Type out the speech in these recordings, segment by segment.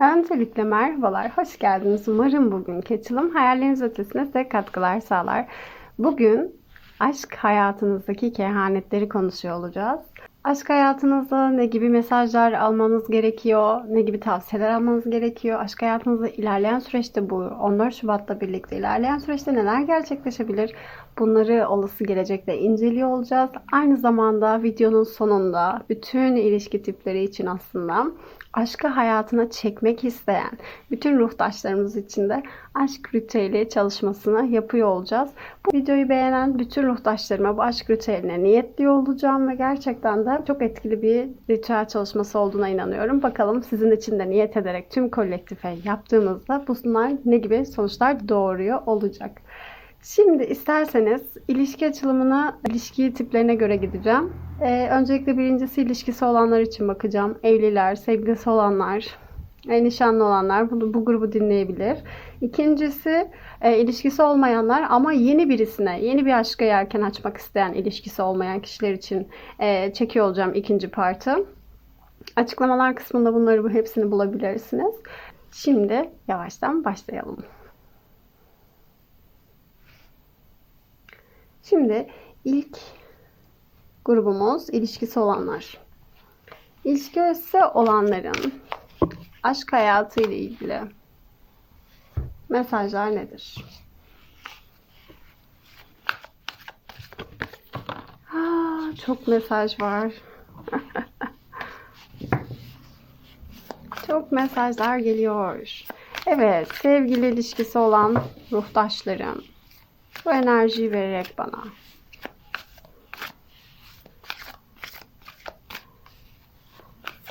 Öncelikle merhabalar, hoş geldiniz. Umarım bugünkü açılım hayalleriniz ötesine size katkılar sağlar. Bugün aşk hayatınızdaki kehanetleri konuşuyor olacağız. Aşk hayatınızda ne gibi mesajlar almanız gerekiyor, ne gibi tavsiyeler almanız gerekiyor? Aşk hayatınızda ilerleyen süreçte bu 14 Şubat'la birlikte ilerleyen süreçte neler gerçekleşebilir? Bunları olası gelecekte inceliyor olacağız. Aynı zamanda videonun sonunda bütün ilişki tipleri için aslında aşkı hayatına çekmek isteyen bütün ruhtaşlarımız için de aşk ritüeli çalışmasını yapıyor olacağız. Bu videoyu beğenen bütün ruhtaşlarıma bu aşk ritüeline niyetliyor olacağım ve gerçekten de çok etkili bir ritüel çalışması olduğuna inanıyorum. Bakalım sizin için de niyet ederek tüm kolektife yaptığımızda bunlar ne gibi sonuçlar doğuruyor olacak. Şimdi isterseniz ilişki açılımına, ilişki tiplerine göre gideceğim. Öncelikle birincisi ilişkisi olanlar için bakacağım. Evliler, sevgilisi olanlar, nişanlı olanlar bu grubu dinleyebilir. İkincisi ilişkisi olmayanlar ama yeni birisine, yeni bir aşka yelken açmak isteyen ilişkisi olmayan kişiler için çekiyor olacağım ikinci partı. Açıklamalar kısmında bunları hepsini bulabilirsiniz. Şimdi yavaştan başlayalım. Şimdi ilk grubumuz ilişkisi olanlar. İlişkisi olanların aşk hayatı ile ilgili mesajlar nedir? Çok mesaj var. Çok mesajlar geliyor. Evet, sevgili ilişkisi olan ruhtaşlarım bu enerjiyi vererek bana.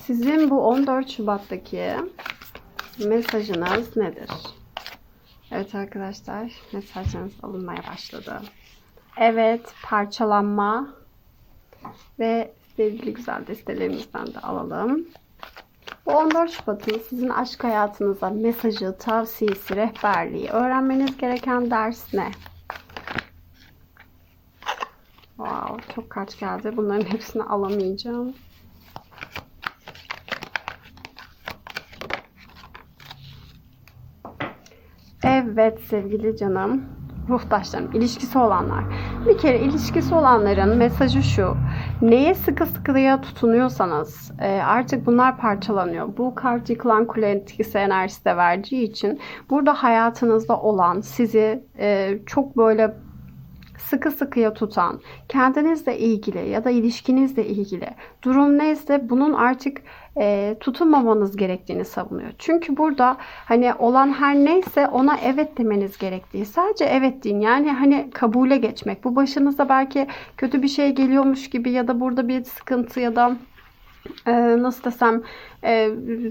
Sizin bu 14 Şubat'taki mesajınız nedir? Evet arkadaşlar, mesajlarınız alınmaya başladı. Evet, parçalanma ve sevgili güzel destelerimizden de alalım. Bu 14 Şubat'ın sizin aşk hayatınıza mesajı, tavsiyesi, rehberliği, öğrenmeniz gereken ders ne? Wow, çok kart geldi. Bunların hepsini alamayacağım. Evet sevgili canım, ruhtaşlarım, ilişkisi olanlar. Bir kere ilişkisi olanların mesajı şu. Neye sıkı sıkıya tutunuyorsanız artık bunlar parçalanıyor. Bu kart yıkılan kule etkisi enerjisi de verdiği için burada hayatınızda olan sizi çok böyle sıkı sıkıya tutan, kendinizle ilgili ya da ilişkinizle ilgili durum neyse bunun artık tutunmamanız gerektiğini savunuyor. Çünkü burada hani olan her neyse ona evet demeniz gerektiği. Sadece evet deyin. Yani hani kabule geçmek. Bu başınıza belki kötü bir şey geliyormuş gibi ya da burada bir sıkıntı ya da nasıl desem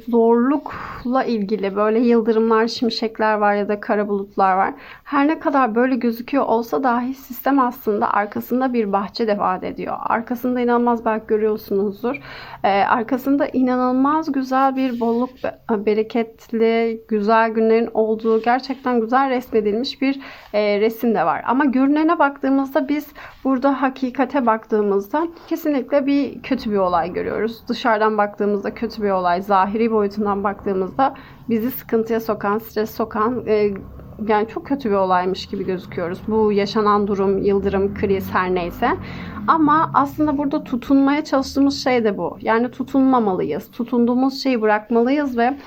zorlukla ilgili böyle yıldırımlar, şimşekler var ya da kara bulutlar var. Her ne kadar böyle gözüküyor olsa dahi sistem aslında arkasında bir bahçe de vaat ediyor. Arkasında inanılmaz belki görüyorsunuzdur. Arkasında inanılmaz güzel bir bolluk, bereketli, güzel günlerin olduğu gerçekten güzel resmedilmiş bir resim de var. Ama görünene baktığımızda biz burada hakikate baktığımızda kesinlikle bir kötü bir olay görüyoruz. Dışarıdan baktığımızda kötü bir olay, zahiri boyutundan baktığımızda bizi sıkıntıya sokan, stres sokan yani çok kötü bir olaymış gibi gözüküyoruz. Bu yaşanan durum, yıldırım, kriz her neyse. Ama aslında burada tutunmaya çalıştığımız şey de bu. Yani tutunmamalıyız. Tutunduğumuz şeyi bırakmalıyız ve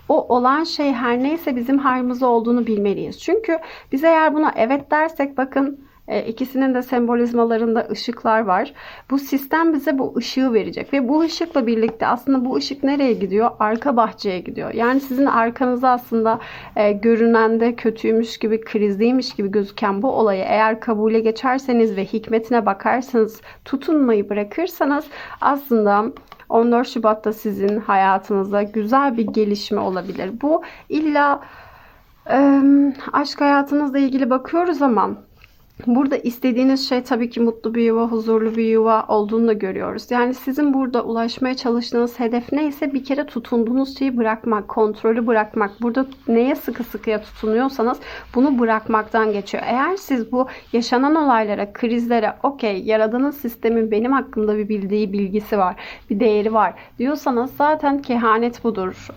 o olan şey her neyse bizim hayrımıza olduğunu bilmeliyiz. Çünkü biz eğer buna evet dersek bakın ikisinin de sembolizmalarında ışıklar var. Bu sistem bize bu ışığı verecek ve bu ışıkla birlikte aslında bu ışık nereye gidiyor? Arka bahçeye gidiyor. Yani sizin arkanıza aslında görünende kötüymüş gibi, krizliymiş gibi gözüken bu olayı eğer kabule geçerseniz ve hikmetine bakarsanız, tutunmayı bırakırsanız aslında 14 Şubat'ta sizin hayatınızda güzel bir gelişme olabilir. Bu illa aşk hayatınızla ilgili bakıyoruz ama Burada istediğiniz şey tabii ki mutlu bir yuva, huzurlu bir yuva olduğunu da görüyoruz. Yani sizin burada ulaşmaya çalıştığınız hedef neyse bir kere tutunduğunuz şeyi bırakmak, kontrolü bırakmak. Burada neye sıkı sıkıya tutunuyorsanız bunu bırakmaktan geçiyor. Eğer siz bu yaşanan olaylara, krizlere, okey, Yaradan'ın, sistemin benim hakkımda bir bildiği bilgisi var, bir değeri var diyorsanız zaten kehanet budur.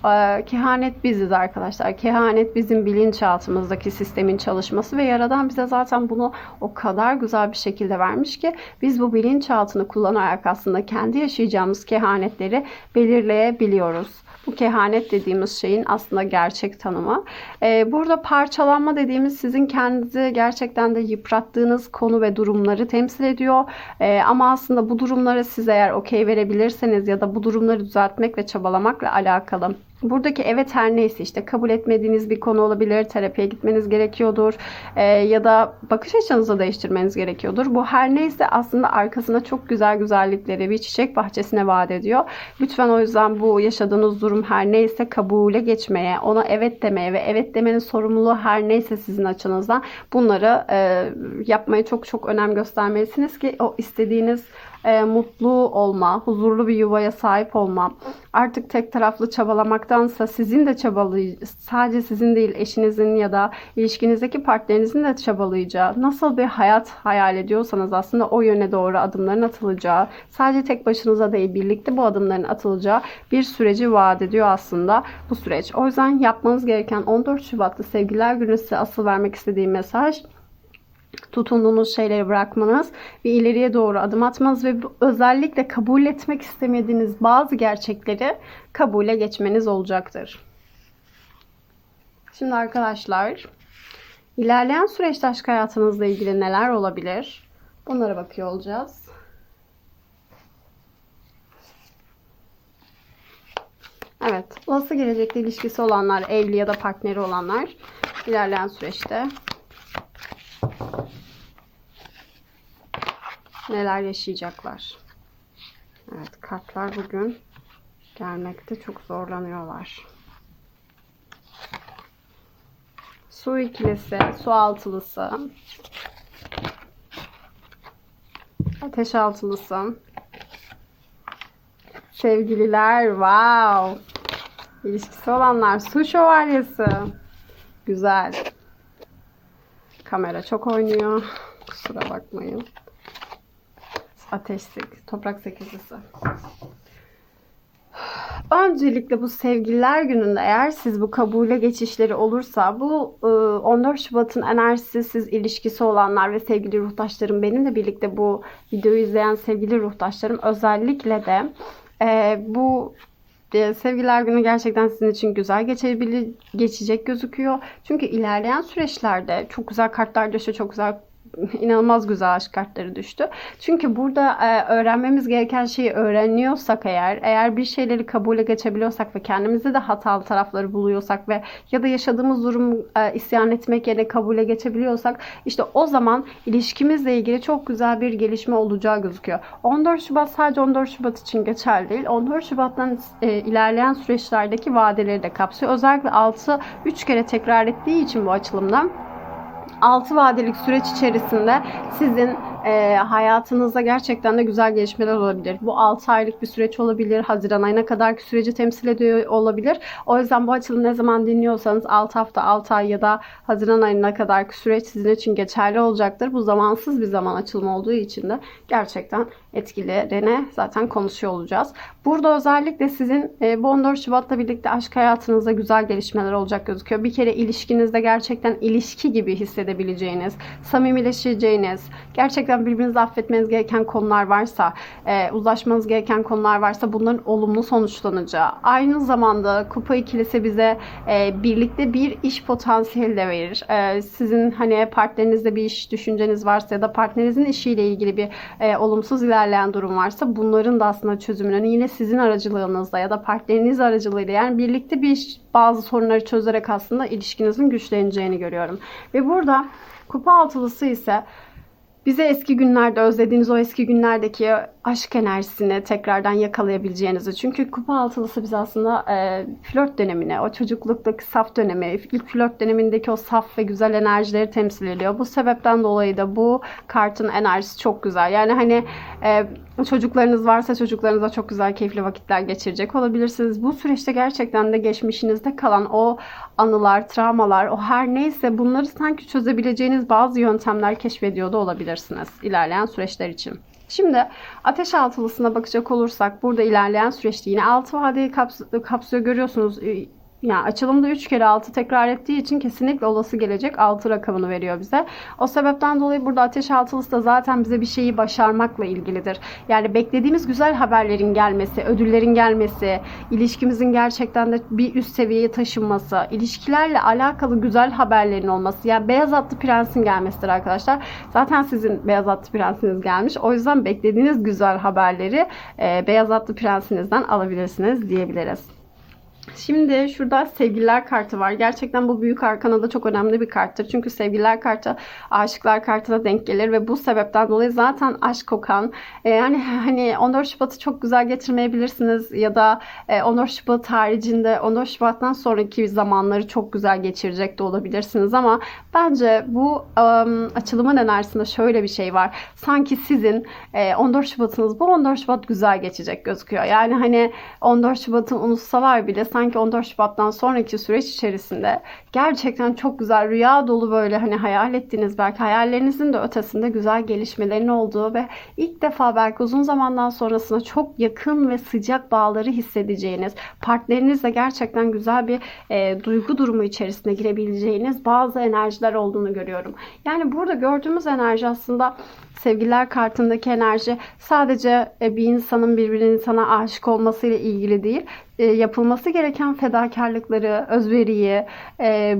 Kehanet biziz arkadaşlar. Kehanet bizim bilinçaltımızdaki sistemin çalışması ve Yaradan bize zaten bunu o kadar güzel bir şekilde vermiş ki biz bu bilinçaltını kullanarak aslında kendi yaşayacağımız kehanetleri belirleyebiliyoruz. Bu kehanet dediğimiz şeyin aslında gerçek tanımı. Burada parçalanma dediğimiz sizin kendinizi gerçekten de yıprattığınız konu ve durumları temsil ediyor. Ama aslında bu durumlara siz eğer okey verebilirseniz ya da bu durumları düzeltmek ve çabalamakla alakalı. Buradaki evet her neyse işte kabul etmediğiniz bir konu olabilir, terapiye gitmeniz gerekiyordur ya da bakış açınızı değiştirmeniz gerekiyordur. Bu her neyse aslında arkasında çok güzel güzellikleri bir çiçek bahçesine vaat ediyor. Lütfen o yüzden bu yaşadığınız durum her neyse kabule geçmeye, ona evet demeye ve evet demenin sorumluluğu her neyse sizin açınızdan bunları yapmaya çok çok önem göstermelisiniz ki o istediğiniz mutlu olma, huzurlu bir yuvaya sahip olma, artık tek taraflı çabalamaktansa sizin de sadece sizin değil eşinizin ya da ilişkinizdeki partnerinizin de çabalayacağı, nasıl bir hayat hayal ediyorsanız aslında o yöne doğru adımların atılacağı, sadece tek başınıza değil birlikte bu adımların atılacağı bir süreci vaat ediyor aslında bu süreç. O yüzden yapmanız gereken 14 Şubat'ta Sevgililer Günü size asıl vermek istediğim mesaj, tutunduğunuz şeyleri bırakmanız ve ileriye doğru adım atmanız ve özellikle kabul etmek istemediğiniz bazı gerçekleri kabule geçmeniz olacaktır. Şimdi arkadaşlar, ilerleyen süreçte aşk hayatınızla ilgili neler olabilir? Bunlara bakıyor olacağız. Evet, olası gelecekte ilişkisi olanlar, evli ya da partneri olanlar ilerleyen süreçte neler yaşayacaklar? Evet, kartlar bugün gelmekte çok zorlanıyorlar. Su ikilisi, su altılısı, ateş altılısı, sevgililer, wow, ilişkisi olanlar, su şövalyesi, güzel. Kamera çok oynuyor, kusura bakmayın. Ateş, toprak sekizlisi. Öncelikle bu Sevgililer Günü'nde eğer siz bu kabule geçişleri olursa bu 14 Şubat'ın enerjisi siz ilişkisi olanlar ve sevgili ruhtaşlarım, benimle birlikte bu videoyu izleyen sevgili ruhtaşlarım özellikle de bu Sevgililer Günü gerçekten sizin için güzel geçecek gözüküyor. Çünkü ilerleyen süreçlerde çok güzel kartlar düştü, çok güzel, inanılmaz güzel aşk kartları düştü. Çünkü burada öğrenmemiz gereken şeyi öğreniyorsak eğer bir şeyleri kabule geçebiliyorsak ve kendimizde de hatalı tarafları buluyorsak ve ya da yaşadığımız durumu isyan etmek yerine kabule geçebiliyorsak işte o zaman ilişkimizle ilgili çok güzel bir gelişme olacağı gözüküyor. 14 Şubat sadece 14 Şubat için geçerli değil. 14 Şubat'tan ilerleyen süreçlerdeki vadeleri de kapsıyor. Özellikle 6 3 kere tekrar ettiği için bu açılımda 6 vadelik süreç içerisinde sizin hayatınızda gerçekten de güzel gelişmeler olabilir. Bu 6 aylık bir süreç olabilir. Haziran ayına kadarki süreci temsil ediyor olabilir. O yüzden bu açılımı ne zaman dinliyorsanız 6 hafta, 6 ay ya da Haziran ayına kadarki süreç sizin için geçerli olacaktır. Bu zamansız bir zaman açılımı olduğu için de gerçekten etkilerine zaten konuşuyor olacağız. Burada özellikle sizin bu 14 Şubat'la birlikte aşk hayatınızda güzel gelişmeler olacak gözüküyor. Bir kere ilişkinizde gerçekten ilişki gibi hissedebileceğiniz, samimileşeceğiniz, gerçekten birbirinizi affetmeniz gereken konular varsa, uzlaşmanız gereken konular varsa bunların olumlu sonuçlanacağı. Aynı zamanda kupa ikilisi bize birlikte bir iş potansiyeli de verir. Sizin hani partnerinizde bir iş düşünceniz varsa ya da partnerinizin işiyle ilgili bir olumsuz ilerleyen durum varsa bunların da aslında çözümünü yine sizin aracılığınızla ya da partneriniz aracılığıyla, yani birlikte bir iş, bazı sorunları çözerek aslında ilişkinizin güçleneceğini görüyorum. Ve burada kupa altılısı ise bize eski günlerde özlediğiniz o eski günlerdeki aşk enerjisini tekrardan yakalayabileceğinizi. Çünkü kupa altılısı biz aslında flört dönemine, o çocukluktaki saf dönemi, ilk flört dönemindeki o saf ve güzel enerjileri temsil ediyor. Bu sebepten dolayı da bu kartın enerjisi çok güzel. Yani hani çocuklarınız varsa çocuklarınızla çok güzel, keyifli vakitler geçirecek olabilirsiniz. Bu süreçte gerçekten de geçmişinizde kalan o anılar, travmalar, o her neyse bunları sanki çözebileceğiniz bazı yöntemler keşfediyor da olabilirsiniz ilerleyen süreçler için. Şimdi ateş altılısına bakacak olursak burada ilerleyen süreçte yine 6 vadeyi kapsıyor görüyorsunuz. Yani açılımda 3 kere 6 tekrar ettiği için kesinlikle olası gelecek 6 rakamını veriyor bize. O sebepten dolayı burada ateş altılısı da zaten bize bir şeyi başarmakla ilgilidir. Yani beklediğimiz güzel haberlerin gelmesi, ödüllerin gelmesi, ilişkimizin gerçekten de bir üst seviyeye taşınması, ilişkilerle alakalı güzel haberlerin olması. Yani beyaz atlı prensin gelmesidir arkadaşlar. Zaten sizin beyaz atlı prensiniz gelmiş. O yüzden beklediğiniz güzel haberleri beyaz atlı prensinizden alabilirsiniz diyebiliriz. Şimdi şurada sevgililer kartı var. Gerçekten bu büyük arkana da çok önemli bir karttır. Çünkü sevgililer kartı aşıklar kartına denk gelir ve bu sebepten dolayı zaten aşk kokan yani hani 14 Şubat'ı çok güzel geçirmeyebilirsiniz ya da 14 Şubat haricinde 14 Şubat'tan sonraki zamanları çok güzel geçirecek de olabilirsiniz ama bence bu açılımın enerjisinde şöyle bir şey var. Sanki sizin 14 Şubat'ınız bu 14 Şubat güzel geçecek gözüküyor. Yani hani 14 Şubat'ı unutsalar bile sanki 14 Şubat'tan sonraki süreç içerisinde gerçekten çok güzel rüya dolu böyle hani hayal ettiğiniz belki hayallerinizin de ötesinde güzel gelişmelerin olduğu ve ilk defa belki uzun zamandan sonrasında çok yakın ve sıcak bağları hissedeceğiniz, partnerinizle gerçekten güzel bir duygu durumu içerisine girebileceğiniz bazı enerjiler olduğunu görüyorum. Yani burada gördüğümüz enerji aslında sevgililer kartındaki enerji sadece bir insanın bir insana aşık olmasıyla ilgili değil. Yapılması gereken fedakarlıkları, özveriyi,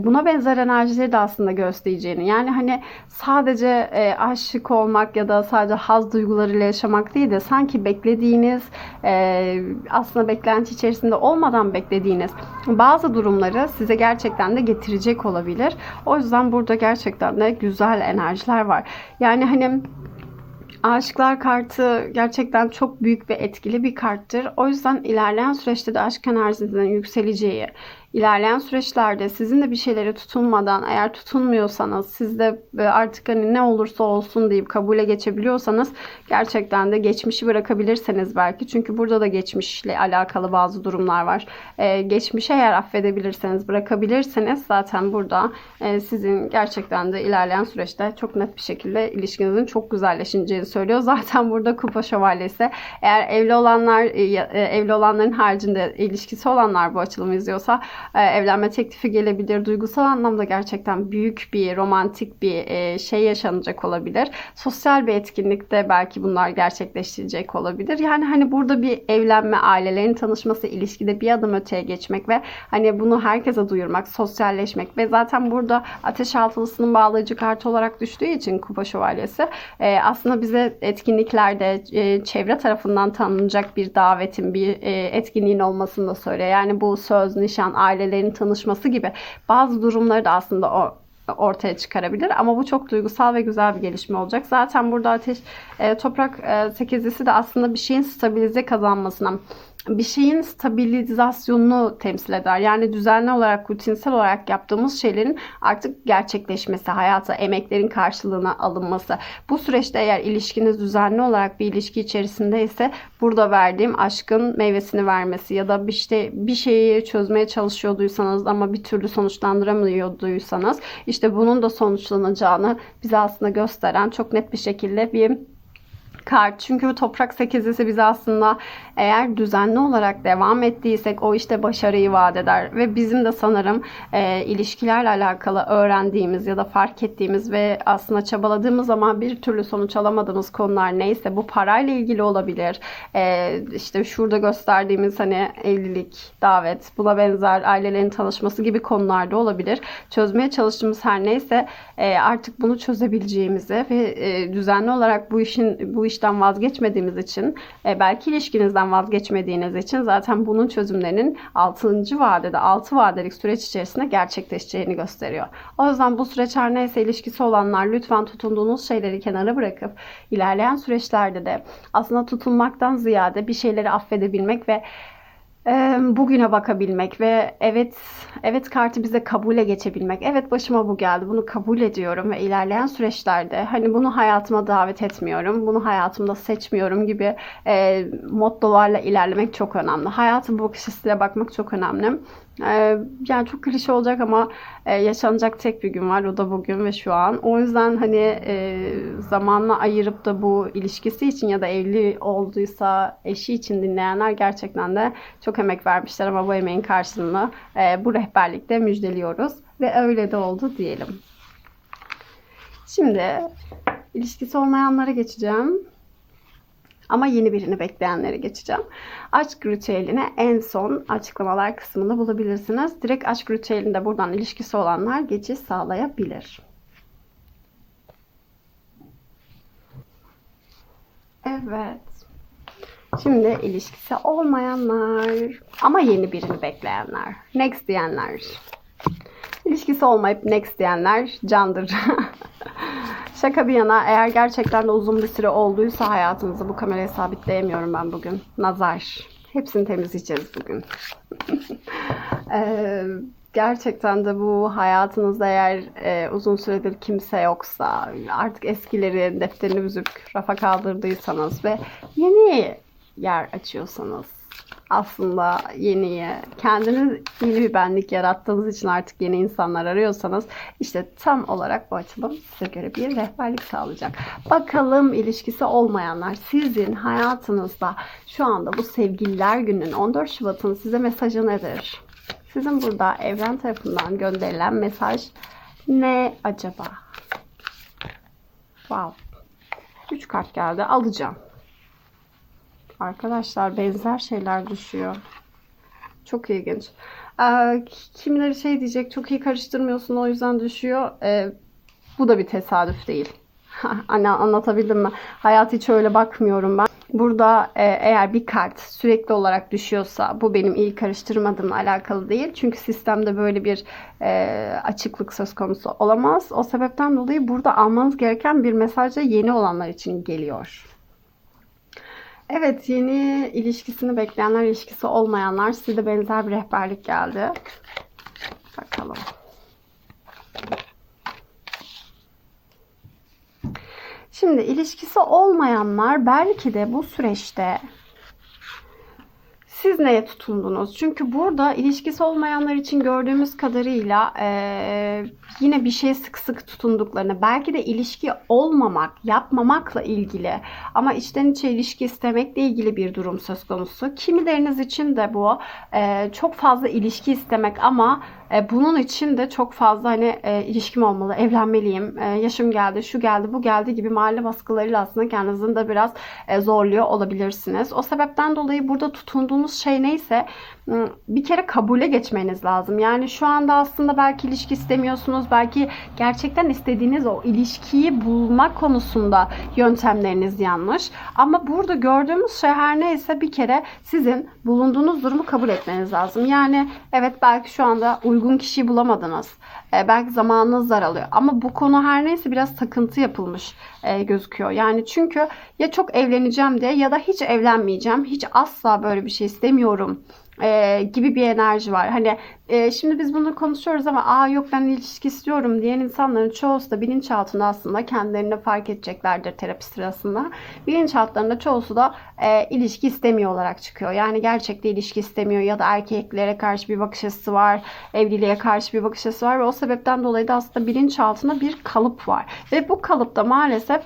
buna benzer enerjileri de aslında göstereceğini. Yani hani sadece aşık olmak ya da sadece haz duygularıyla yaşamak değil de sanki beklediğiniz, aslında beklenti içerisinde olmadan beklediğiniz bazı durumları size gerçekten de getirecek olabilir. O yüzden burada gerçekten de güzel enerjiler var. Yani hani Aşıklar kartı gerçekten çok büyük ve etkili bir karttır. O yüzden ilerleyen süreçte de aşk enerjinizin yükseleceği, ilerleyen süreçlerde sizin de bir şeylere tutunmadan eğer tutunmuyorsanız siz de artık hani ne olursa olsun deyip kabule geçebiliyorsanız gerçekten de geçmişi bırakabilirseniz belki. Çünkü burada da geçmişle alakalı bazı durumlar var. Geçmişi eğer affedebilirseniz bırakabilirseniz zaten burada sizin gerçekten de ilerleyen süreçte çok net bir şekilde ilişkinizin çok güzelleşeceğini söylüyor. Zaten burada kupa şövalyesi eğer evli olanlar evli olanların haricinde ilişkisi olanlar bu açılımı izliyorsa evlenme teklifi gelebilir. Duygusal anlamda gerçekten büyük bir romantik bir şey yaşanacak olabilir. Sosyal bir etkinlikte belki bunlar gerçekleştirecek olabilir. Yani hani burada bir evlenme, ailelerin tanışması, ilişkide bir adım öteye geçmek ve hani bunu herkese duyurmak, sosyalleşmek ve zaten burada ateş altılısının bağlayıcı kartı olarak düştüğü için kupa şövalyesi aslında bize etkinliklerde çevre tarafından tanınacak bir davetin, bir etkinliğin olmasını da söylüyor. Yani bu söz, nişan, ailelerin tanışması gibi bazı durumları da aslında ortaya çıkarabilir. Ama bu çok duygusal ve güzel bir gelişme olacak. Zaten burada ateş, toprak sekizlisi de aslında bir şeyin stabilize kazanmasına, bir şeyin stabilizasyonunu temsil eder. Yani düzenli olarak, rutinsel olarak yaptığımız şeylerin artık gerçekleşmesi, hayata, emeklerin karşılığına alınması. Bu süreçte eğer ilişkiniz düzenli olarak bir ilişki içerisinde ise burada verdiğim aşkın meyvesini vermesi ya da bir şeyi çözmeye çalışıyorduysanız ama bir türlü sonuçlandıramıyorduysanız işte bunun da sonuçlanacağını bize aslında gösteren çok net bir şekilde bir kart. Çünkü bu toprak sekizlisi bize aslında eğer düzenli olarak devam ettiysek o işte başarıyı vaat eder. Ve bizim de sanırım ilişkilerle alakalı öğrendiğimiz ya da fark ettiğimiz ve aslında çabaladığımız zaman bir türlü sonuç alamadığımız konular neyse bu parayla ilgili olabilir. İşte şurada gösterdiğimiz hani evlilik, davet, buna benzer ailelerin tanışması gibi konularda olabilir. Çözmeye çalıştığımız her neyse artık bunu çözebileceğimizi ve düzenli olarak bu işin işten vazgeçmediğimiz için, belki ilişkinizden vazgeçmediğiniz için zaten bunun çözümlerinin 6. vadede, 6 vadelik süreç içerisinde gerçekleşeceğini gösteriyor. O yüzden bu süreç her neyse ilişkisi olanlar lütfen tutunduğunuz şeyleri kenara bırakıp ilerleyen süreçlerde de aslında tutunmaktan ziyade bir şeyleri affedebilmek ve bugüne bakabilmek ve evet kartı bize kabule geçebilmek. Evet, başıma bu geldi. Bunu kabul ediyorum ve ilerleyen süreçlerde hani bunu hayatıma davet etmiyorum. Bunu hayatımda seçmiyorum gibi mottolarla ilerlemek çok önemli. Hayatın bu bakış açısıyla bakmak çok önemli. Yani çok klişe olacak ama yaşanacak tek bir gün var. O da bugün ve şu an. O yüzden hani zamanla ayırıp da bu ilişkisi için ya da evli olduysa eşi için dinleyenler gerçekten de çok emek vermişler ama bu emeğin karşılığını bu rehberlikte müjdeliyoruz. Ve öyle de oldu diyelim. Şimdi ilişkisi olmayanlara geçeceğim. Ama yeni birini bekleyenlere geçeceğim. Aşk ritüelini en son açıklamalar kısmında bulabilirsiniz. Direkt aşk ritüelinde buradan ilişkisi olanlar geçiş sağlayabilir. Evet. Şimdi ilişkisi olmayanlar ama yeni birini bekleyenler. Next diyenler. İlişkisi olmayıp next diyenler candır. Şaka bir yana, eğer gerçekten de uzun bir süre olduysa hayatınızı, bu kamerayı sabitleyemiyorum ben bugün. Nazar. Hepsini temizleyeceğiz bugün. Gerçekten de bu hayatınızda eğer uzun süredir kimse yoksa, artık eskileri defterini büzüp rafa kaldırdıysanız ve yeni yer açıyorsanız, aslında kendiniz yeni bir benlik yarattığınız için artık yeni insanlar arıyorsanız, işte tam olarak bu açılım size göre bir rehberlik sağlayacak. Bakalım ilişkisi olmayanlar, sizin hayatınızda şu anda bu sevgililer gününün 14 Şubat'ın size mesajı nedir? Sizin burada evren tarafından gönderilen mesaj ne acaba? Wow. 3 kart geldi. Alacağım. Arkadaşlar benzer şeyler düşüyor. Çok ilginç. Kimileri şey diyecek, çok iyi karıştırmıyorsun o yüzden düşüyor. Bu da bir tesadüf değil. Hani anlatabildim mi? Hayat hiç öyle bakmıyorum ben. Burada eğer bir kart sürekli olarak düşüyorsa bu benim iyi karıştırmadığımla alakalı değil. Çünkü sistemde böyle bir açıklık söz konusu olamaz. O sebepten dolayı burada almanız gereken bir mesaj da yeni olanlar için geliyor. Evet, yeni ilişkisini bekleyenler, ilişkisi olmayanlar, size de benzer bir rehberlik geldi. Bakalım. Şimdi ilişkisi olmayanlar belki de bu süreçte siz neye tutundunuz? Çünkü burada ilişkisi olmayanlar için gördüğümüz kadarıyla yine bir şeye sık sık tutunduklarını, belki de ilişki olmamak, yapmamakla ilgili ama içten içe ilişki istemekle ilgili bir durum söz konusu. Kimileriniz için de bu çok fazla ilişki istemek ama bunun için de çok fazla hani ilişkim olmalı, evlenmeliyim, yaşım geldi, şu geldi, bu geldi gibi mahalle baskılarıyla aslında kendinizi de biraz zorluyor olabilirsiniz. O sebepten dolayı burada tutunduğunuz şey neyse bir kere kabule geçmeniz lazım. Yani şu anda aslında belki ilişki istemiyorsunuz, belki gerçekten istediğiniz o ilişkiyi bulma konusunda yöntemleriniz yanlış. Ama burada gördüğümüz şey her neyse bir kere sizin bulunduğunuz durumu kabul etmeniz lazım. Yani evet, belki şu anda uygun kişiyi bulamadınız. Belki zamanınız daralıyor. Ama bu konu her neyse biraz takıntı yapılmış gözüküyor. Yani çünkü ya çok evleneceğim diye ya da hiç evlenmeyeceğim, hiç asla böyle bir şey istemiyorum gibi bir enerji var. Hani şimdi biz bunu konuşuyoruz ama yok ben ilişki istiyorum diyen insanların çoğusu da bilinçaltında aslında kendilerini fark edeceklerdir terapi sırasında. Bilinçaltlarında çoğusu da ilişki istemiyor olarak çıkıyor. Yani gerçekte ilişki istemiyor ya da erkeklere karşı bir bakış açısı var, evliliğe karşı bir bakış açısı var ve o sebepten dolayı da aslında bilinçaltında bir kalıp var. Ve bu kalıpta maalesef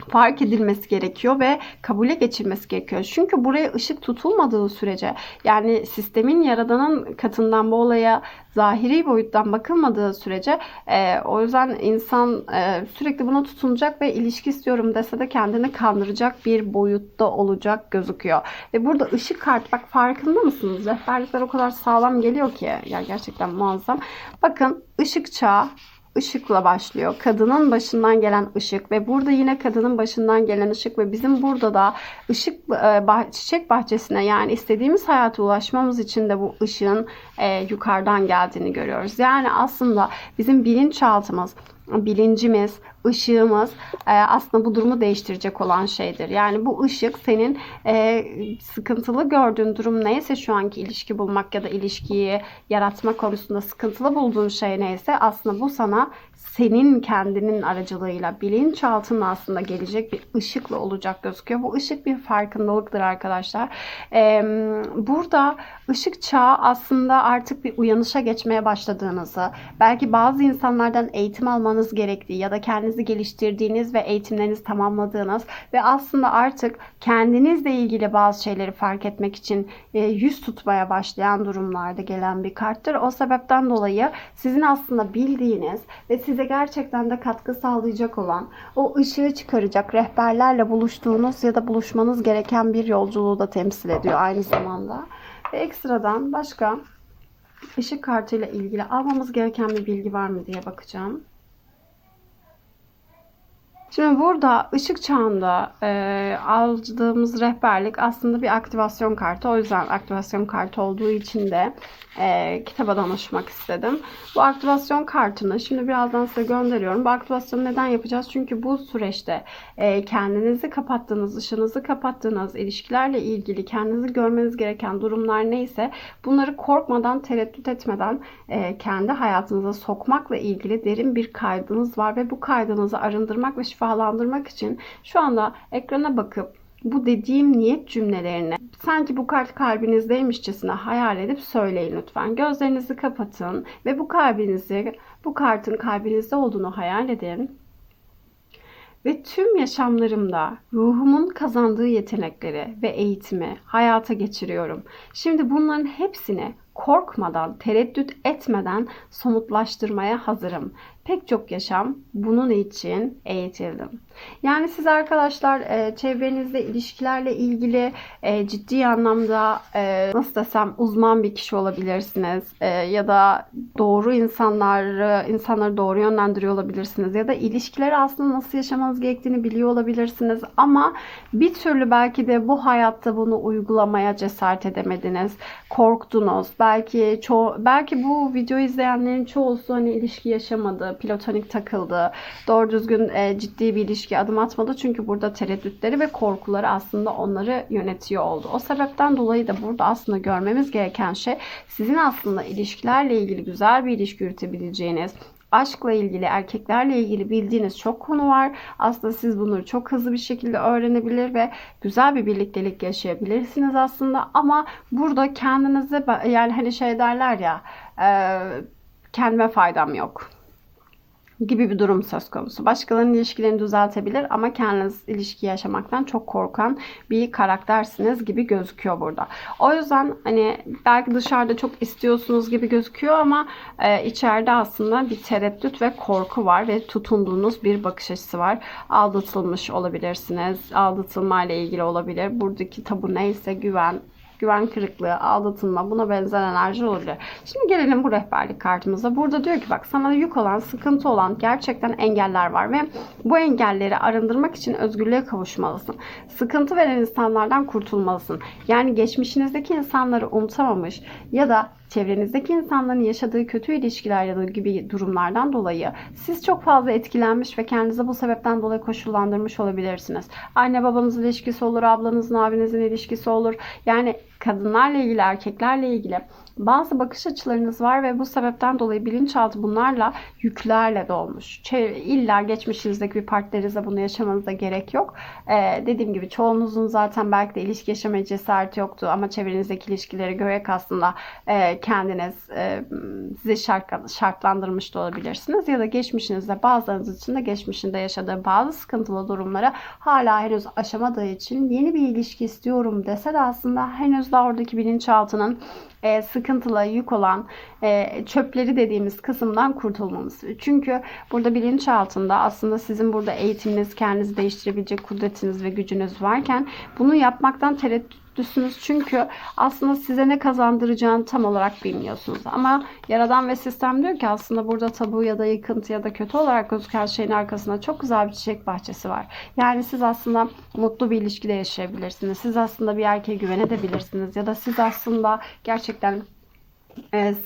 fark edilmesi gerekiyor ve kabule geçilmesi gerekiyor. Çünkü buraya ışık tutulmadığı sürece, yani sistemin yaradanın katından bu olaya zahiri boyuttan bakılmadığı sürece o yüzden insan sürekli buna tutunacak ve ilişki istiyorum dese de kendini kandıracak bir boyutta olacak gözüküyor. Ve burada ışık kart, bak farkında mısınız? Rehberlikler o kadar sağlam geliyor ki ya, gerçekten muazzam. Bakın ışık çağı, ışıkla başlıyor. Kadının başından gelen ışık ve burada yine kadının başından gelen ışık ve bizim burada da ışık çiçek bahçesine, yani istediğimiz hayata ulaşmamız için de bu ışığın yukarıdan geldiğini görüyoruz. Yani aslında bizim bilinçaltımız, bilincimiz, ışığımız aslında bu durumu değiştirecek olan şeydir. Yani bu ışık senin sıkıntılı gördüğün durum neyse, şu anki ilişki bulmak ya da ilişkiyi yaratma konusunda sıkıntılı bulduğun şey neyse, aslında bu sana senin kendinin aracılığıyla bilinçaltının aslında gelecek bir ışıkla olacak gözüküyor. Bu ışık bir farkındalıktır arkadaşlar. Burada ışık çağı aslında artık bir uyanışa geçmeye başladığınızı, belki bazı insanlardan eğitim almanız gerektiği ya da kendinizi geliştirdiğiniz ve eğitimlerinizi tamamladığınız ve aslında artık kendinizle ilgili bazı şeyleri fark etmek için yüz tutmaya başlayan durumlarda gelen bir karttır. O sebepten dolayı sizin aslında bildiğiniz ve size gerçekten de katkı sağlayacak olan, o ışığı çıkaracak rehberlerle buluştuğunuz ya da buluşmanız gereken bir yolculuğu da temsil ediyor aynı zamanda. Ve ekstradan başka ışık kartıyla ilgili almamız gereken bir bilgi var mı diye bakacağım. Şimdi burada ışık çağında aldığımız rehberlik aslında bir aktivasyon kartı. O yüzden aktivasyon kartı olduğu için de kitaba danışmak istedim. Bu aktivasyon kartını şimdi birazdan size gönderiyorum. Bu aktivasyonu neden yapacağız? Çünkü bu süreçte kendinizi kapattığınız, ışığınızı kapattığınız ilişkilerle ilgili kendinizi görmeniz gereken durumlar neyse, bunları korkmadan, tereddüt etmeden kendi hayatınıza sokmakla ilgili derin bir kaydınız var ve bu kaydınızı arındırmak ve şifalandırmak için şu anda ekrana bakıp bu dediğim niyet cümlelerini sanki bu kart kalbinizdeymişçesine hayal edip söyleyin lütfen. Gözlerinizi kapatın ve bu kartın kalbinizde olduğunu hayal edin. Ve tüm yaşamlarımda ruhumun kazandığı yetenekleri ve eğitimi hayata geçiriyorum. Şimdi bunların hepsini korkmadan, tereddüt etmeden somutlaştırmaya hazırım. Pek çok yaşam bunun için eğitildim. Yani siz arkadaşlar çevrenizde ilişkilerle ilgili ciddi anlamda nasıl desem uzman bir kişi olabilirsiniz. Ya da doğru insanları doğru yönlendiriyor olabilirsiniz. Ya da ilişkileri aslında nasıl yaşamanız gerektiğini biliyor olabilirsiniz. Ama bir türlü belki de bu hayatta bunu uygulamaya cesaret edemediniz. Korktunuz. Belki bu videoyu izleyenlerin çoğusu hani ilişki yaşamadı, platonik takıldı, doğru düzgün ciddi bir ilişki adım atmadı. Çünkü burada tereddütleri ve korkuları aslında onları yönetiyor oldu. O sebepten dolayı da burada aslında görmemiz gereken şey, sizin aslında ilişkilerle ilgili güzel bir ilişki yürütebileceğiniz, aşkla ilgili, erkeklerle ilgili bildiğiniz çok konu var. Aslında siz bunları çok hızlı bir şekilde öğrenebilir ve güzel bir birliktelik yaşayabilirsiniz aslında. Ama burada kendinize, yani hani şey derler ya, kendime faydam yok gibi bir durum söz konusu. Başkalarının ilişkilerini düzeltebilir ama kendiniz ilişki yaşamaktan çok korkan bir karaktersiniz gibi gözüküyor burada. O yüzden hani belki dışarıda çok istiyorsunuz gibi gözüküyor ama içeride aslında bir tereddüt ve korku var ve tutunduğunuz bir bakış açısı var. Aldatılmış olabilirsiniz. Aldatılmayla ilgili olabilir. Buradaki tabu neyse, güven kırıklığı, aldatılma, buna benzer enerji olabilir. Şimdi gelelim bu rehberlik kartımıza. Burada diyor ki bak, sana yük olan, sıkıntı olan gerçekten engeller var ve bu engelleri arındırmak için özgürlüğe kavuşmalısın. Sıkıntı veren insanlardan kurtulmalısın. Yani geçmişinizdeki insanları unutamamış ya da çevrenizdeki insanların yaşadığı kötü ilişkiler ya da gibi durumlardan dolayı siz çok fazla etkilenmiş ve kendinizi bu sebepten dolayı koşullandırmış olabilirsiniz. Anne babanızın ilişkisi olur, ablanızın, abinizin ilişkisi olur. Yani kadınlarla ilgili, erkeklerle ilgili bazı bakış açılarınız var ve bu sebepten dolayı bilinçaltı bunlarla, yüklerle dolmuş. İlla geçmişinizdeki bir partnerinizle bunu yaşamanıza gerek yok. Dediğim gibi çoğunuzun zaten belki de ilişki yaşamaya cesareti yoktu ama çevrenizdeki ilişkileri görerek aslında kendiniz sizi şartlandırmış da olabilirsiniz. Ya da geçmişinizde, bazılarınız için de geçmişinde yaşadığı bazı sıkıntılı durumları hala henüz aşamadığı için yeni bir ilişki istiyorum dese de aslında henüz daha oradaki bilinçaltının sıkıntılı, yük olan çöpleri dediğimiz kısımdan kurtulmamız. Çünkü burada bilinçaltında aslında sizin burada eğitiminiz, kendinizi değiştirebilecek kudretiniz ve gücünüz varken bunu yapmaktan tereddüt mutlusunuz. Çünkü aslında size ne kazandıracağını tam olarak bilmiyorsunuz. Ama Yaradan ve sistem diyor ki aslında burada tabu ya da yıkıntı ya da kötü olarak gözüken şeyin arkasında çok güzel bir çiçek bahçesi var. Yani siz aslında mutlu bir ilişkide yaşayabilirsiniz. Siz aslında bir erkeğe güvenebilirsiniz. Ya da siz aslında gerçekten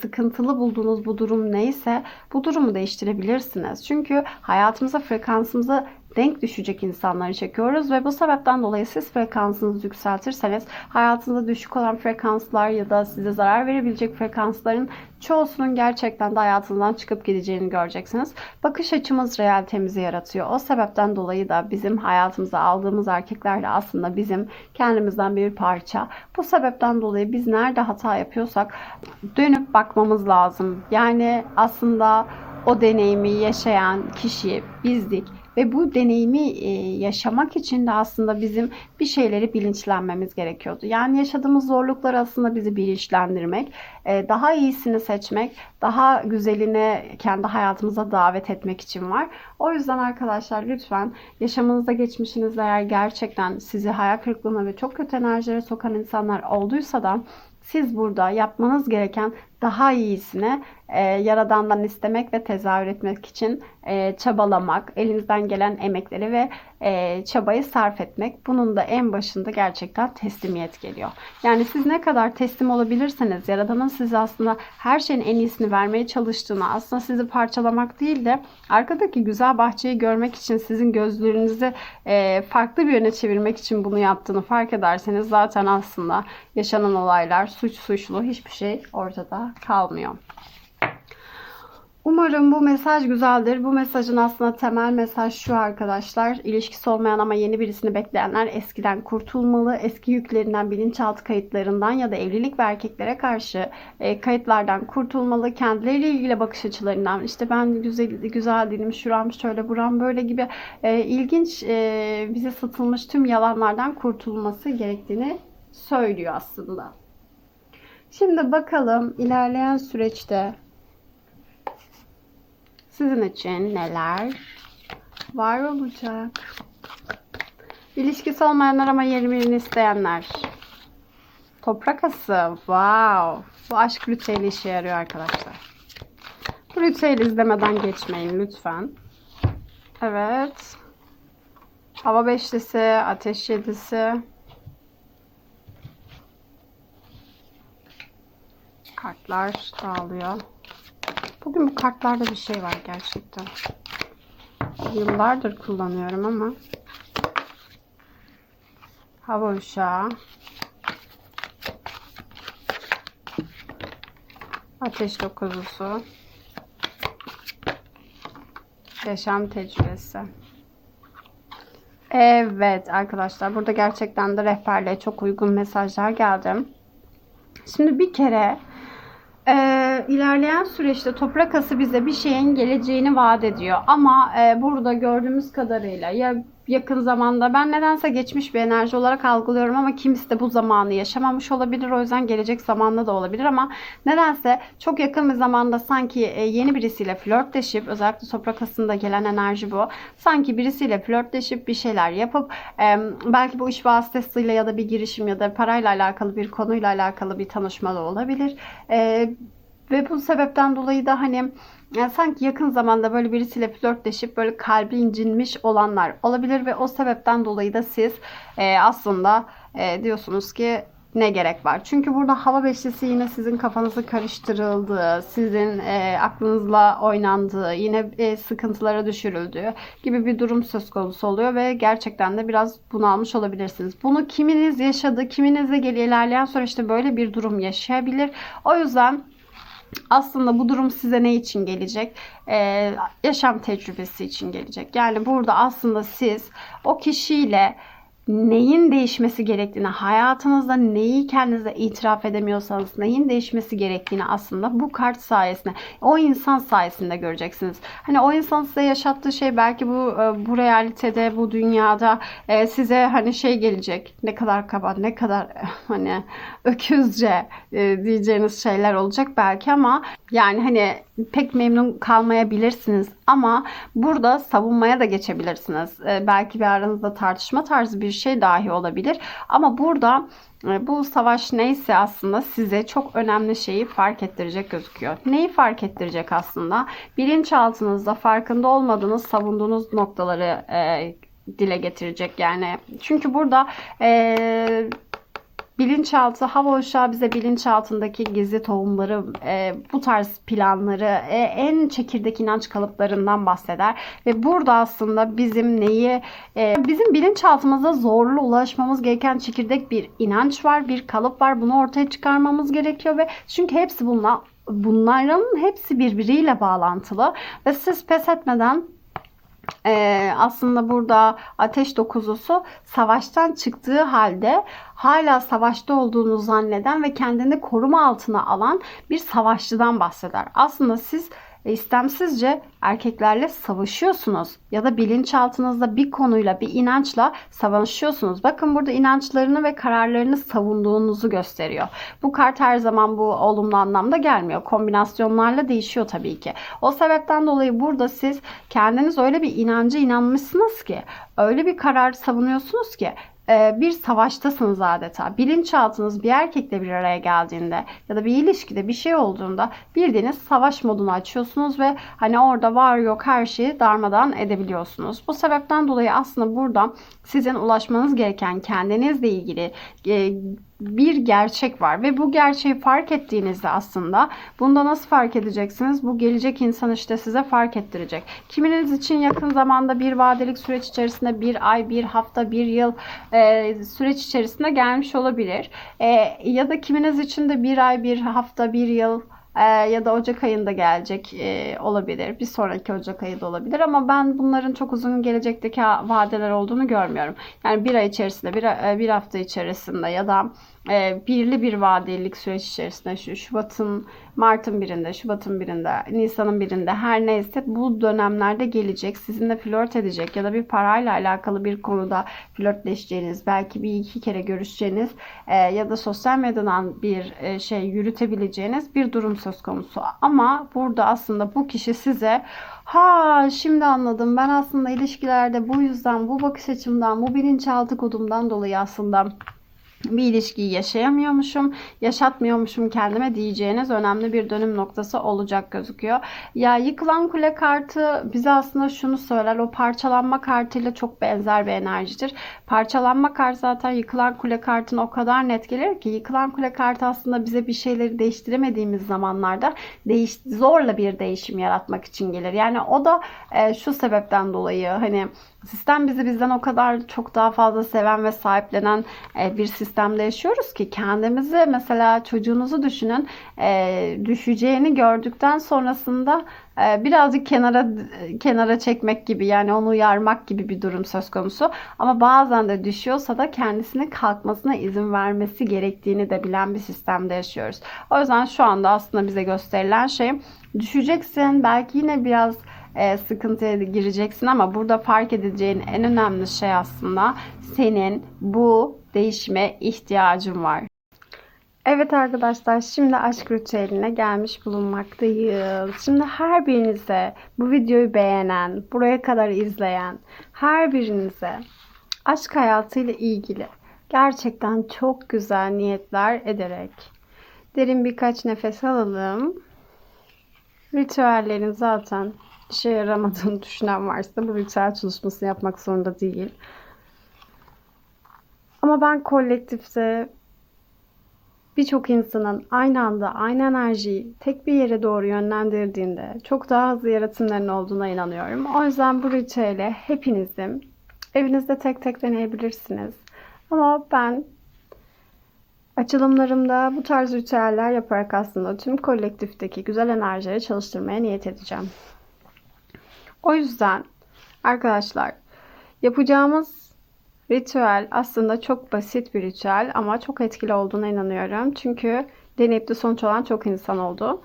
sıkıntılı bulduğunuz bu durum neyse bu durumu değiştirebilirsiniz. Çünkü hayatımıza, frekansımıza denk düşecek insanları çekiyoruz ve bu sebepten dolayı siz frekansınızı yükseltirseniz hayatınızda düşük olan frekanslar ya da size zarar verebilecek frekansların çoğusunun gerçekten de hayatınızdan çıkıp gideceğini göreceksiniz. Bakış açımız realitemizi yaratıyor. O sebepten dolayı da bizim hayatımıza aldığımız erkekler de aslında bizim kendimizden bir parça. Bu sebepten dolayı biz nerede hata yapıyorsak dönüp bakmamız lazım. Yani aslında o deneyimi yaşayan kişi bizdik. Ve bu deneyimi yaşamak için de aslında bizim bir şeyleri bilinçlenmemiz gerekiyordu. Yani yaşadığımız zorluklar aslında bizi bilinçlendirmek, daha iyisini seçmek, daha güzelini kendi hayatımıza davet etmek için var. O yüzden arkadaşlar lütfen yaşamınızda, geçmişinizde eğer gerçekten sizi hayal kırıklığına ve çok kötü enerjilere sokan insanlar olduysa da siz burada yapmanız gereken daha iyisini Yaradan'dan istemek ve tezahür etmek için çabalamak, elinizden gelen emekleri ve çabayı sarf etmek. Bunun da en başında gerçekten teslimiyet geliyor. Yani siz ne kadar teslim olabilirseniz, Yaradan'ın size aslında her şeyin en iyisini vermeye çalıştığını, aslında sizi parçalamak değil de arkadaki güzel bahçeyi görmek için sizin gözlerinizi farklı bir yöne çevirmek için bunu yaptığını fark ederseniz zaten aslında yaşanan olaylar suçlu hiçbir şey ortada kalmıyor. Umarım bu mesaj güzeldir. Bu mesajın aslında temel mesaj şu arkadaşlar. İlişkisi olmayan ama yeni birisini bekleyenler eskiden kurtulmalı. Eski yüklerinden, bilinçaltı kayıtlarından ya da evlilik ve erkeklere karşı kayıtlardan kurtulmalı. Kendileriyle ilgili bakış açılarından işte ben güzel değilim, şuram şöyle, buram böyle gibi ilginç bize satılmış tüm yalanlardan kurtulması gerektiğini söylüyor aslında. Şimdi bakalım ilerleyen süreçte sizin için neler var olacak? İlişkisi olmayanlar ama yeni birini isteyenler. Toprak ası. Wow. Bu aşk ritüeli işe yarıyor arkadaşlar. Bu ritüeli izlemeden geçmeyin lütfen. Evet. Hava beşlisi, ateş yedisi. Kartlar dağılıyor. Bugün bu kartlarda bir şey var gerçekten. Yıllardır kullanıyorum ama. Hava uşağı. Ateş dokuzusu. Yaşam tecrübesi. Evet arkadaşlar burada gerçekten de rehberliğe çok uygun mesajlar geldi. Şimdi bir kere ilerleyen süreçte toprak ası bize bir şeyin geleceğini vaat ediyor. Ama burada gördüğümüz kadarıyla ya yakın zamanda ben nedense geçmiş bir enerji olarak algılıyorum ama kimisi de bu zamanı yaşamamış olabilir. O yüzden gelecek zamanda da olabilir ama nedense çok yakın bir zamanda sanki yeni birisiyle flörtleşip özellikle toprak asında gelen enerji bu. Sanki birisiyle flörtleşip bir şeyler yapıp belki bu iş vasıtasıyla ya da bir girişim ya da parayla alakalı bir konuyla alakalı bir tanışma da olabilir. Ve bu sebepten dolayı da hani yani sanki yakın zamanda böyle birisiyle flörtleşip böyle kalbi incinmiş olanlar olabilir ve o sebepten dolayı da siz aslında diyorsunuz ki ne gerek var? Çünkü burada hava beşlisi yine sizin kafanızı karıştırıldığı, sizin aklınızla oynandığı, yine sıkıntılara düşürüldüğü gibi bir durum söz konusu oluyor ve gerçekten de biraz bunalmış olabilirsiniz. Bunu kiminiz yaşadı, kiminiz de ilerleyen süreçte böyle bir durum yaşayabilir. O yüzden aslında bu durum size ne için gelecek? Yaşam tecrübesi için gelecek. Yani burada aslında siz o kişiyle neyin değişmesi gerektiğini, hayatınızda neyi kendinize itiraf edemiyorsanız neyin değişmesi gerektiğini aslında bu kart sayesinde, o insan sayesinde göreceksiniz. Hani o insan size yaşattığı şey belki bu realitede, bu dünyada size hani şey gelecek. Ne kadar kaba, ne kadar hani öküzce diyeceğiniz şeyler olacak belki ama yani hani pek memnun kalmayabilirsiniz. Ama burada savunmaya da geçebilirsiniz. Belki bir aranızda tartışma tarzı bir şey dahi olabilir. Ama burada bu savaş neyse aslında size çok önemli şeyi fark ettirecek gözüküyor. Neyi fark ettirecek aslında? Bilinçaltınızda farkında olmadığınız, savunduğunuz noktaları dile getirecek. Yani çünkü burada bilinçaltı, hava uşağı bize bilinçaltındaki gizli tohumları, bu tarz planları, en çekirdek inanç kalıplarından bahseder. Ve burada aslında bizim bizim bilinçaltımıza zorlu ulaşmamız gereken çekirdek bir inanç var, bir kalıp var. Bunu ortaya çıkarmamız gerekiyor ve çünkü hepsi bunların hepsi birbiriyle bağlantılı ve siz pes etmeden aslında burada ateş dokuzusu savaştan çıktığı halde hala savaşta olduğunu zanneden ve kendini koruma altına alan bir savaşçıdan bahseder. Aslında siz istemsizce erkeklerle savaşıyorsunuz ya da bilinçaltınızda bir konuyla, bir inançla savaşıyorsunuz. Bakın burada inançlarını ve kararlarını savunduğunuzu gösteriyor. Bu kart her zaman bu olumlu anlamda gelmiyor. Kombinasyonlarla değişiyor tabii ki. O sebepten dolayı burada siz kendiniz öyle bir inanca inanmışsınız ki, öyle bir karar savunuyorsunuz ki bir savaştasınız adeta. Bilinçaltınız bir erkekle bir araya geldiğinde ya da bir ilişkide bir şey olduğunda bildiğiniz savaş modunu açıyorsunuz ve hani orada var yok her şeyi darmadan edebiliyorsunuz. Bu sebepten dolayı aslında burada sizin ulaşmanız gereken kendinizle ilgili bir gerçek var ve bu gerçeği fark ettiğinizde aslında bunda nasıl fark edeceksiniz? Bu gelecek insan işte size fark ettirecek. Kiminiz için yakın zamanda bir vadelik süreç içerisinde bir ay, bir hafta, bir yıl süreç içerisinde gelmiş olabilir. Ya da kiminiz için de bir ay, bir hafta, bir yıl ya da Ocak ayında gelecek olabilir. Bir sonraki Ocak ayı da olabilir ama ben bunların çok uzun gelecekteki vadeler olduğunu görmüyorum. Yani bir ay içerisinde, bir hafta içerisinde ya da birli bir vadelilik süreç içerisinde Mart'ın birinde, Şubat'ın birinde, Nisan'ın birinde her neyse bu dönemlerde gelecek. Sizinle flört edecek ya da bir parayla alakalı bir konuda flörtleşeceğiniz, belki bir iki kere görüşeceğiniz ya da sosyal medyadan bir şey yürütebileceğiniz bir durum söz konusu. Ama burada aslında bu kişi size şimdi anladım. Ben aslında ilişkilerde bu yüzden, bu bakış açımdan, bu bilinçaltı kodumdan dolayı aslında bir ilişkiyi yaşatmıyormuşum kendime diyeceğiniz önemli bir dönüm noktası olacak gözüküyor. Ya yıkılan kule kartı bize aslında şunu söyler. O parçalanma kartıyla çok benzer bir enerjidir. Parçalanma kartı zaten yıkılan kule kartına o kadar net gelir ki yıkılan kule kartı aslında bize bir şeyleri değiştiremediğimiz zamanlarda zorla bir değişim yaratmak için gelir. Yani o da şu sebepten dolayı hani sistem bizi bizden o kadar çok daha fazla seven ve sahiplenen bir sistemde yaşıyoruz ki kendimizi mesela çocuğunuzu düşünün düşeceğini gördükten sonrasında birazcık kenara çekmek gibi yani onu uyarmak gibi bir durum söz konusu. Ama bazen de düşüyorsa da kendisine kalkmasına izin vermesi gerektiğini de bilen bir sistemde yaşıyoruz. O yüzden şu anda aslında bize gösterilen şey düşeceksin belki yine biraz sıkıntıya gireceksin ama burada fark edeceğin en önemli şey aslında senin bu değişime ihtiyacın var. Evet arkadaşlar şimdi aşk ritüeline gelmiş bulunmaktayız. Şimdi her birinize bu videoyu beğenen, buraya kadar izleyen her birinize aşk hayatıyla ilgili gerçekten çok güzel niyetler ederek derin birkaç nefes alalım. Ritüellerin zaten işe yaramadığını düşünen varsa bu ritüel çalışmasını yapmak zorunda değil. Ama ben kolektifte birçok insanın aynı anda aynı enerjiyi tek bir yere doğru yönlendirdiğinde çok daha hızlı yaratımların olduğuna inanıyorum. O yüzden bu ritüeli hepinizin evinizde tek tek deneyebilirsiniz. Ama ben açılımlarımda bu tarz ritüeller yaparak aslında tüm kolektifteki güzel enerjileri çalıştırmaya niyet edeceğim. O yüzden arkadaşlar yapacağımız ritüel aslında çok basit bir ritüel ama çok etkili olduğuna inanıyorum. Çünkü deneyip de sonuç olan çok insan oldu.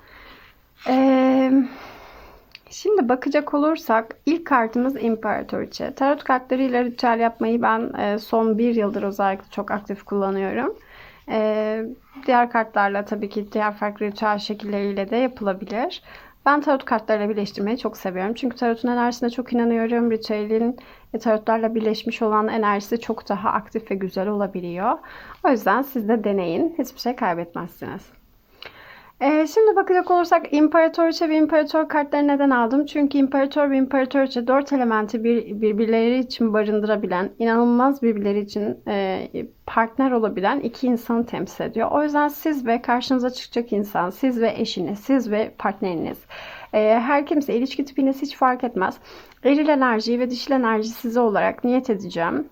Şimdi bakacak olursak ilk kartımız İmparatoriçe. Tarot kartlarıyla ritüel yapmayı ben son bir yıldır özellikle çok aktif kullanıyorum. Diğer kartlarla tabii ki diğer farklı ritüel şekilleriyle de yapılabilir. Ben tarot kartlarıyla birleştirmeyi çok seviyorum. Çünkü tarotun enerjisine çok inanıyorum. Ritüelin tarotlarla birleşmiş olan enerjisi çok daha aktif ve güzel olabiliyor. O yüzden siz de deneyin. Hiçbir şey kaybetmezsiniz. Şimdi bakacak olursak İmparatoriçe ve İmparator kartları neden aldım? Çünkü İmparator ve İmparatoriçe 4 elementi birbirleri için barındırabilen, inanılmaz birbirleri için partner olabilen iki insanı temsil ediyor. O yüzden siz ve karşınıza çıkacak insan, siz ve eşiniz, siz ve partneriniz, her kimse, ilişki tipiniz hiç fark etmez. Eril enerjiyi ve dişil enerji size olarak niyet edeceğim.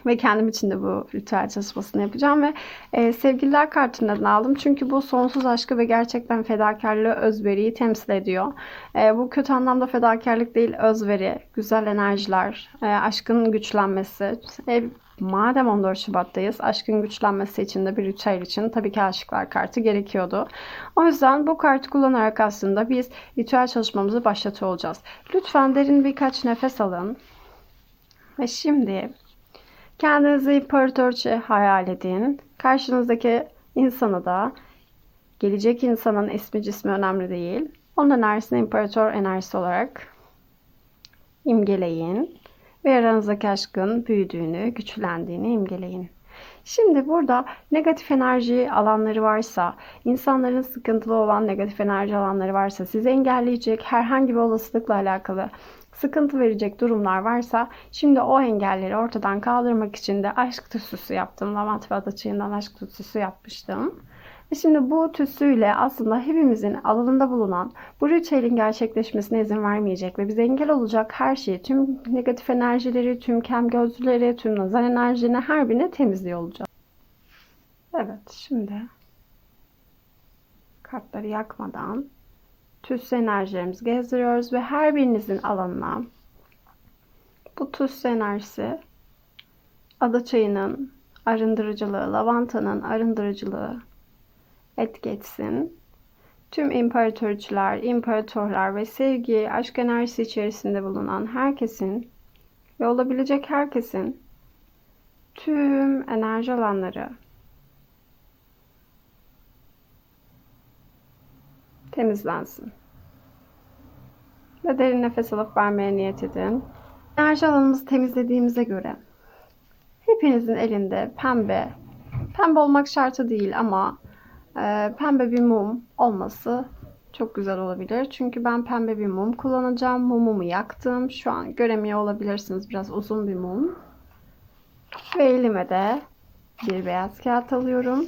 Ve kendim için de bu ritüel çalışmasını yapacağım ve sevgililer kartından aldım. Çünkü bu sonsuz aşkı ve gerçekten fedakarlığı, özveriyi temsil ediyor. Bu kötü anlamda fedakarlık değil, özveri, güzel enerjiler, aşkın güçlenmesi. Madem 14 Şubat'tayız, aşkın güçlenmesi için de bir ritüel için tabii ki aşıklar kartı gerekiyordu. O yüzden bu kartı kullanarak aslında biz ritüel çalışmamızı başlatıyor olacağız. Lütfen derin birkaç nefes alın. Ve şimdi kendinizi imparatorça hayal edin. Karşınızdaki insanı da, gelecek insanın ismi cismi önemli değil. Onun enerjisini imparator enerjisi olarak imgeleyin. Ve aranızdaki aşkın büyüdüğünü, güçlendiğini imgeleyin. Şimdi burada negatif enerji alanları varsa, insanların sıkıntılı olan negatif enerji alanları varsa, sizi engelleyecek herhangi bir olasılıkla alakalı sıkıntı verecek durumlar varsa, şimdi o engelleri ortadan kaldırmak için de aşk tütsüsü yaptım. Lavanta ve adaçayından aşk tütsüsü yapmıştım. Ve şimdi bu tütsüyle aslında hepimizin alanında bulunan bu ritüelin gerçekleşmesine izin vermeyecek ve bize engel olacak her şeyi, tüm negatif enerjileri, tüm kem gözlüleri, tüm nazar enerjini her birine temizliyor olacağız. Evet, şimdi kartları yakmadan tütsü enerjilerimizi gezdiriyoruz ve her birinizin alanına bu tütsü enerjisi, adaçayının arındırıcılığı, lavantanın arındırıcılığı etki etsin. Tüm imparatorlar, imparatorlar ve sevgi, aşk enerjisi içerisinde bulunan herkesin ve olabilecek herkesin tüm enerji alanları temizlensin. Ve derin nefes alıp vermeye niyet edin. Enerji alanımızı temizlediğimize göre hepinizin elinde pembe olmak şartı değil ama pembe bir mum olması çok güzel olabilir. Çünkü ben pembe bir mum kullanacağım. Mumumu yaktım. Şu an göremiyor olabilirsiniz. Biraz uzun bir mum. Ve elime de bir beyaz kağıt alıyorum.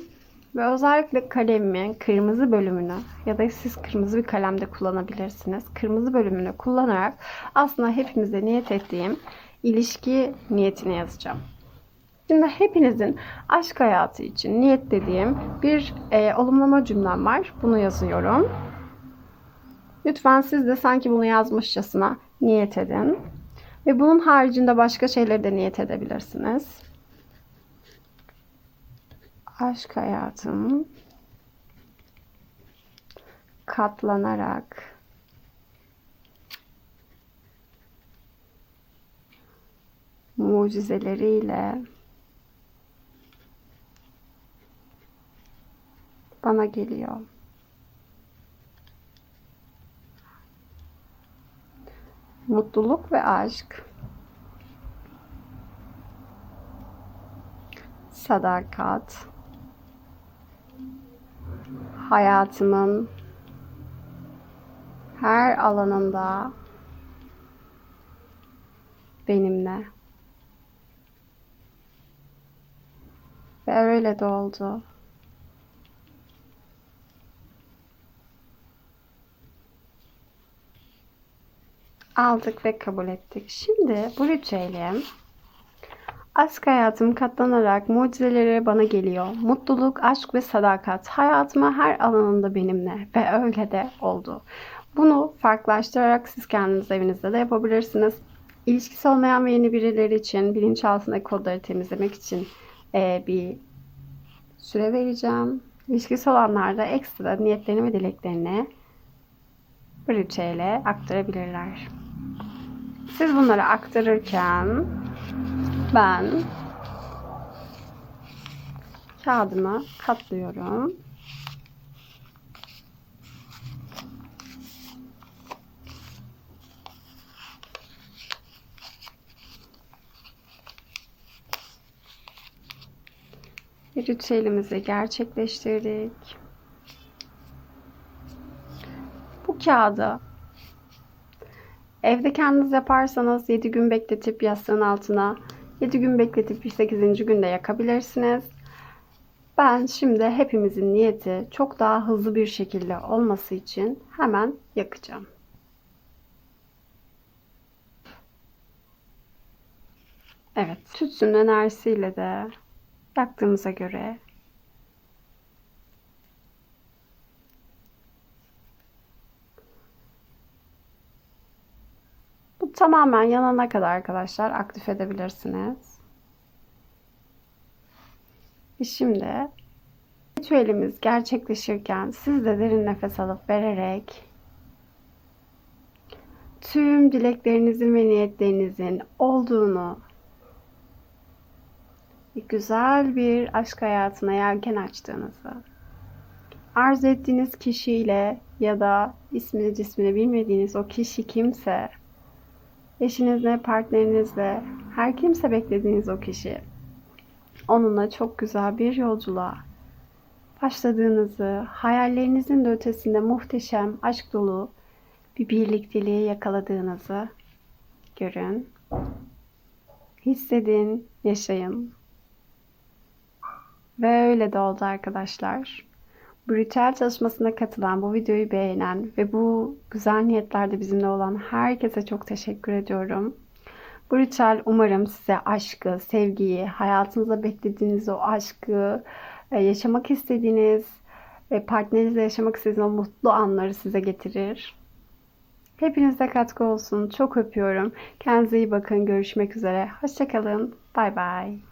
Ve özellikle kalemimin kırmızı bölümünü ya da siz kırmızı bir kalem de kullanabilirsiniz. Kırmızı bölümünü kullanarak aslında hepimize niyet ettiğim ilişki niyetini yazacağım. Şimdi hepinizin aşk hayatı için niyetlediğim bir olumlama cümlem var. Bunu yazıyorum. Lütfen siz de sanki bunu yazmışçasına niyet edin. Ve bunun haricinde başka şeyleri de niyet edebilirsiniz. Aşk hayatım katlanarak mucizeleriyle bana geliyor. Mutluluk ve aşk, sadakat, hayatımın her alanında benimle. Ve öyle de oldu. Aldık ve kabul ettik. Şimdi bu ritüeli aşk hayatım katlanarak mucizeleri bana geliyor. Mutluluk, aşk ve sadakat hayatıma her alanında benimle ve öyle de oldu. Bunu farklılaştırarak siz kendiniz evinizde de yapabilirsiniz. İlişkisi olmayan ve yeni birileri için bilinçaltındaki kodları temizlemek için bir süre vereceğim. İlişkisi olanlar da ekstra niyetlerini ve dileklerini bu ritüele aktarabilirler. Siz bunları aktarırken ben kağıdımı katlıyorum. ritüelimizi gerçekleştirdik. Bu kağıdı evde kendiniz yaparsanız 7 gün bekletip yastığın altına 7 gün bekletip 8. günde yakabilirsiniz. Ben şimdi hepimizin niyeti çok daha hızlı bir şekilde olması için hemen yakacağım. Evet, tütsünün enerjisiyle de yaktığımıza göre bu tamamen yanana kadar arkadaşlar aktif edebilirsiniz. Şimdi ritüelimiz gerçekleşirken siz de derin nefes alıp vererek tüm dileklerinizin ve niyetlerinizin olduğunu, güzel bir aşk hayatına yelken açtığınızı, arzu ettiğiniz kişiyle ya da ismini cismini bilmediğiniz o kişi kimse, eşinizle, partnerinizle, her kimse beklediğiniz o kişi, onunla çok güzel bir yolculuğa başladığınızı, hayallerinizin de ötesinde muhteşem, aşk dolu bir birlikteliği yakaladığınızı görün. Hissedin, yaşayın. Ve öyle de oldu arkadaşlar. Bu ritüel çalışmasına katılan, bu videoyu beğenen ve bu güzel niyetlerde bizimle olan herkese çok teşekkür ediyorum. Bu ritüel umarım size aşkı, sevgiyi, hayatınızda beklediğiniz o aşkı, yaşamak istediğiniz ve partnerinizle yaşamak istediğiniz o mutlu anları size getirir. Hepinize katkı olsun. Çok öpüyorum. Kendinize iyi bakın. Görüşmek üzere. Hoşça kalın. Bay bay.